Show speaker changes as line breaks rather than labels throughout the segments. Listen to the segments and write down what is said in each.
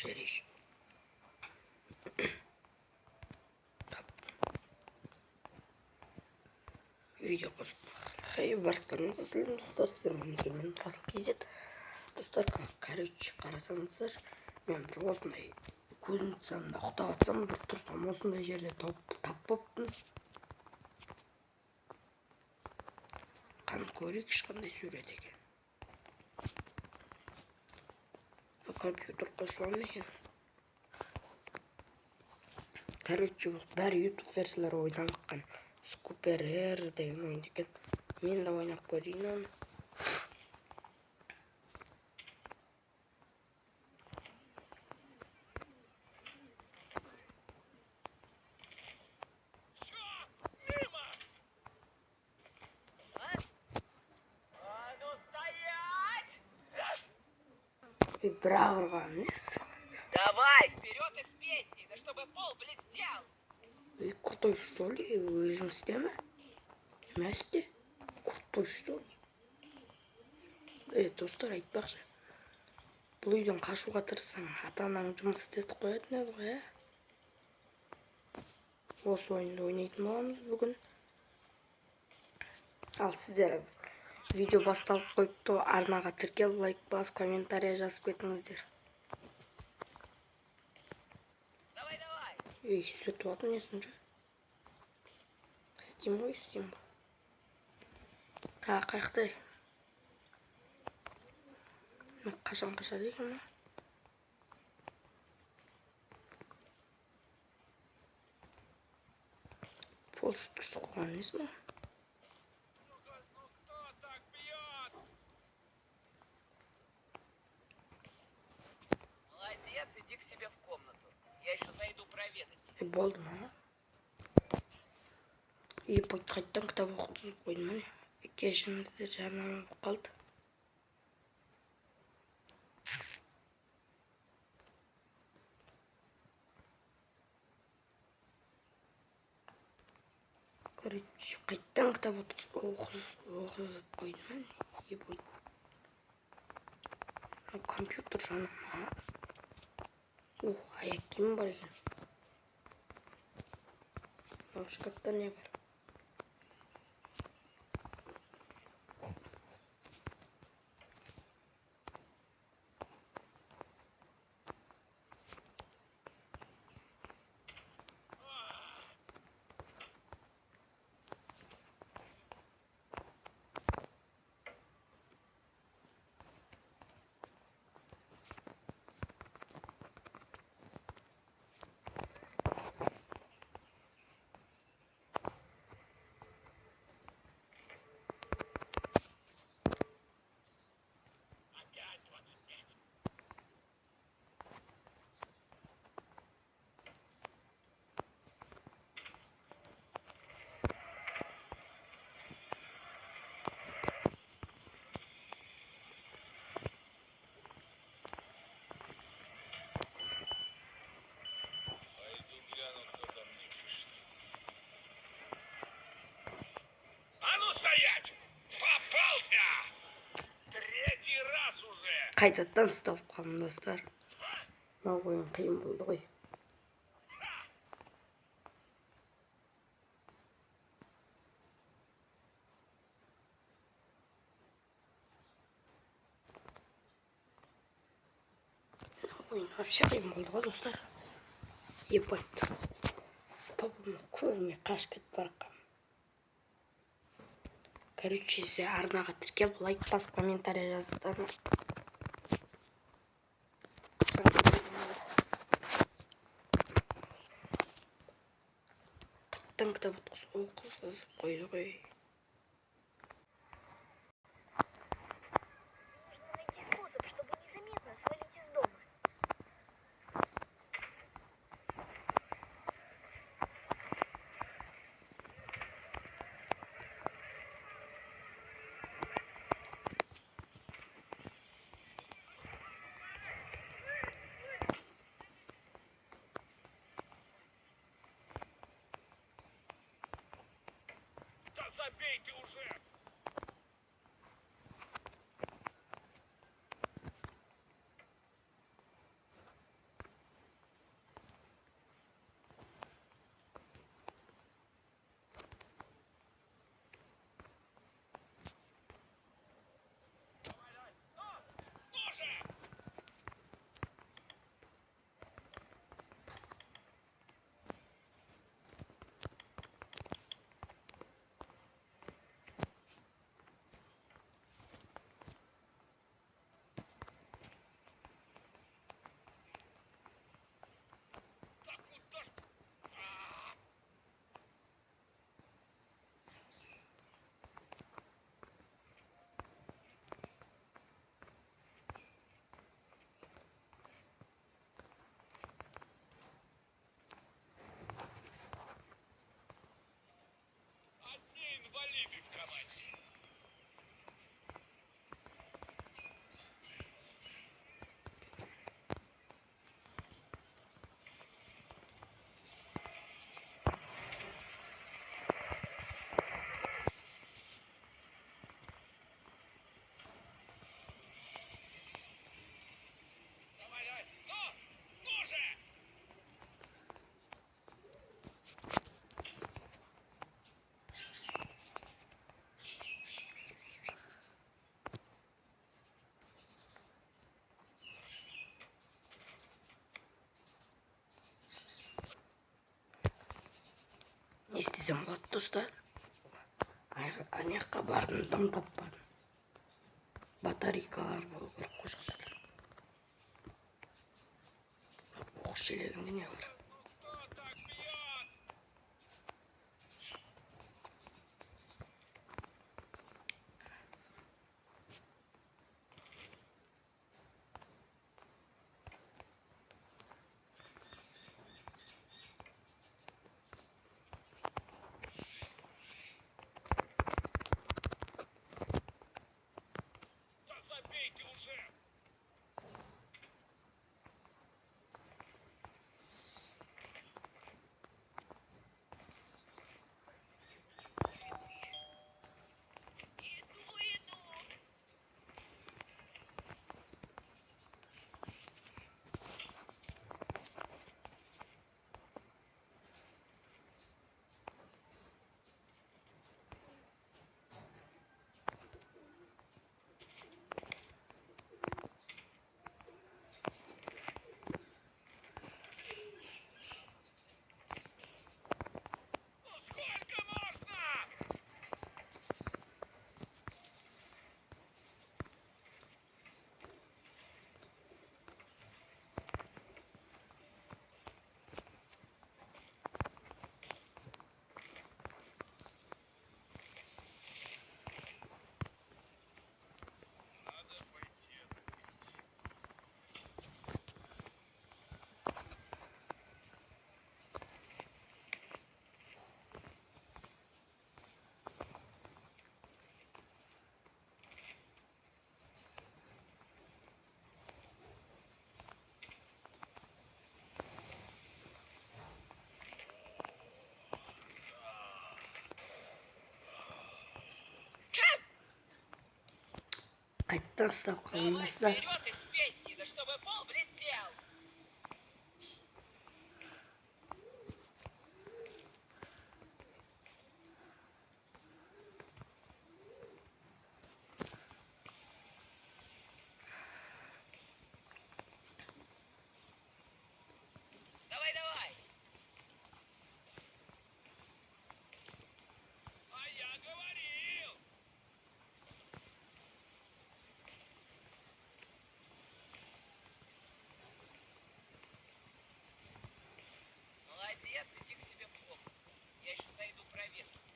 берейінші. Видео қосып. Барлықтарыңызға сәлем достар, мен Расыл KZ. Достар, короче, қарасаңыздар, мен бір осындай көзім тұсамда ұқтап атсам, бір тұрсам осындай жерде тап боппын. Қан көрейік, ешқандай сурет екен. Компьютер қосыла ма екен? Короче, бәрі YouTube версиялары ойнамаққан. Super R деген ойын екен. Мен де ойнап көрейін оны.
Давай, вперед из песни, да чтобы пол блестел.
Вы крутой, что ли? Вы же система? Настя? Крутой, что ли? Достар, айтпақшы. Бұл үйден қашуға тырыссаң, ата-анаң жұмыс істетіп қоятын еді ғой, ә? Осы ойынды ойнайтын боламыз бүгін. Ал сіздер видео басталып қойыпты, арнаға тіркел, лайк бас, комментария жазып кетіңіздер. Ей, сөйтіп атын несін жа? Steam ғой, Steam. Та, қайықтай. Қашан қашады екен ма? Полшытты соққан несі ма?
Молодец, иди к себе в комнату. Я еще зайду проведать.
Болды ма? Қайттан кітап оқытып қойдым міне. Кешіңіздер жарнама болып қалды. Қайттан кітап оқытып қойдым міне. Компьютер жаным ма? Аяқ киім бар екен. Шкафта не бар?
Стоять! Попался! Третий раз уже!
Қайтадан ұстап қалдым достар. Мынау ойын қиын болды ғой. Ойын вообще қиын болды ғой достар. Ебать. Папамның көңіліне қашып кетіп бараққан. Короче, сіздер арнаға тіркеліп, лайк басып, комментария жазыңыздар. Қайттан кітап оқызып қойды ғой.
Нужно найти способ, чтобы незаметно свалить из дома.
Забей ты уже!
істесем болады достар. Ана жаққа бардым, дым таппадым. Батарейкалар болу керек қой жақта. Оқ шелегінде не бар?
Да забейте уже! Иду. Ну сколько можно? Надо пойти открыть.
Қайттан ұстап қалдым
Давай
достар.
вперед из песни, да чтобы пол блестел! Давай! А я говорил! Молодец, иди к себе в комнату. Я еще зайду проверить.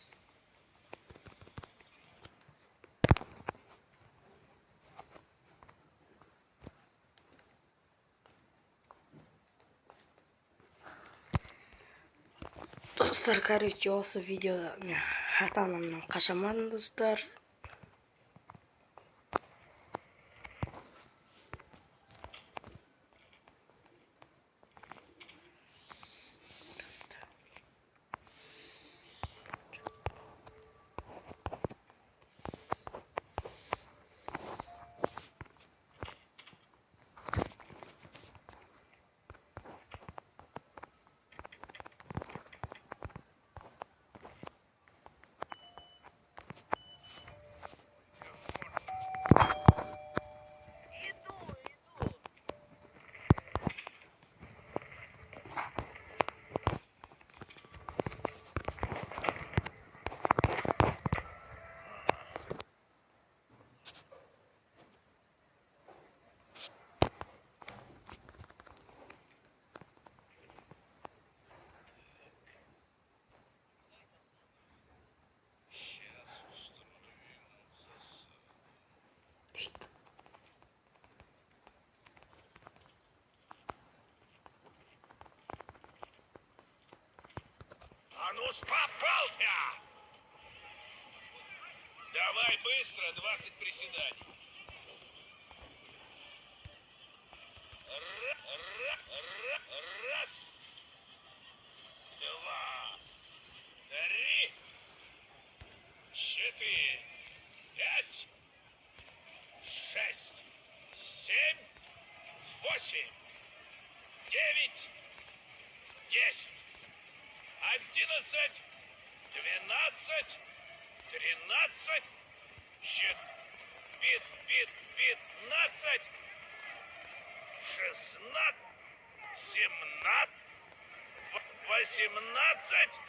Достар, короче, осы видеода мен ата-анамнан қашамадым достар.
Иду. Сейчас устрою ему засаду. А ну попался! Давай быстро, 20 приседаний. Раз, два, три, 4, 5, 6, 7, 8, 9, 10, 11, 12, 13, 15, 16, 17, 18,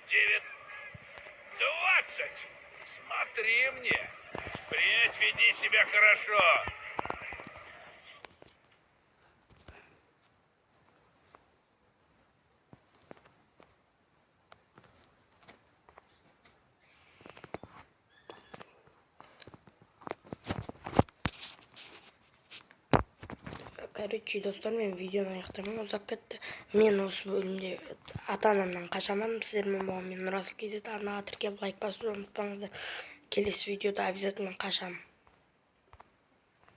20. Смотри мне. Впредь веди себя хорошо.
Короче, достар, мен видеоны аяқтаймын, ұзақ кетті. Мен осы бөлімде ата-анамнан қашамын. Сіздермен болған мен Нұрасыл KZ, арнаға тіркеліп лайк басуды ұмытпаңыздар. Келесі видеода обязательно қашамын.